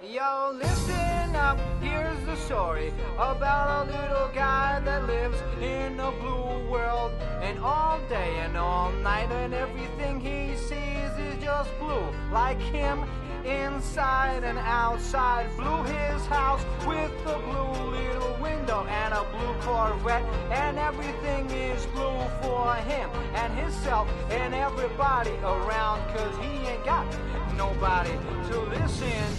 Yo, listen up, here's the story about a little guy that lives in a blue world. And all day and all night and everything he sees is just blue. Like him, inside and outside. Blue his house with a blue little window and a blue Corvette. And everything is blue for him and himself and everybody around. Cause he ain't got nobody to listen.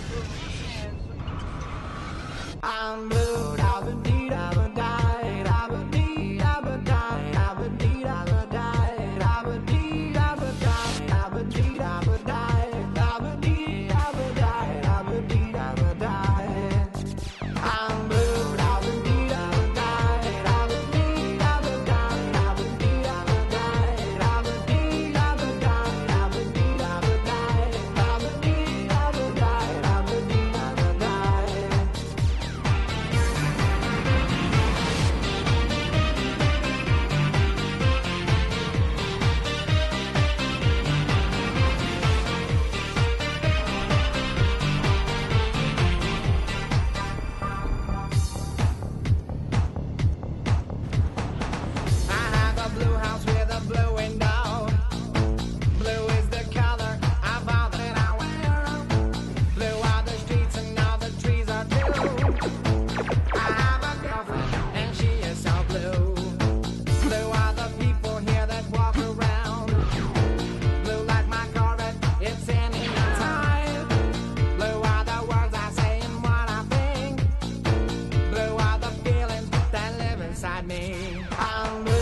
I'm blue, I've been deed, I've been died, I've been deed, I've been died, I've been deed, I've been died, I've been deed, I've been died, I've been deed, I've been died, I've been deed, I've been died, I've been deed, I've been died. I'm blue, I've been deed, I've been died, I've been deed, I've been died, I've been deed, I've been died, I've been deed, I've been died, I've been deed, I've been died, I've been deed, I've been died, I've been deed, I've been died. Blue house with a blue window. Blue is the color of all that I wear. Blue are the streets and all the trees are too. I have a girlfriend and she is so blue. Blue are the people here that walk around. Blue like my Corvette, it's any time. Blue are the words I say and what I think. Blue are the feelings that live inside me. I'm blue.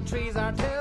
Trees are too.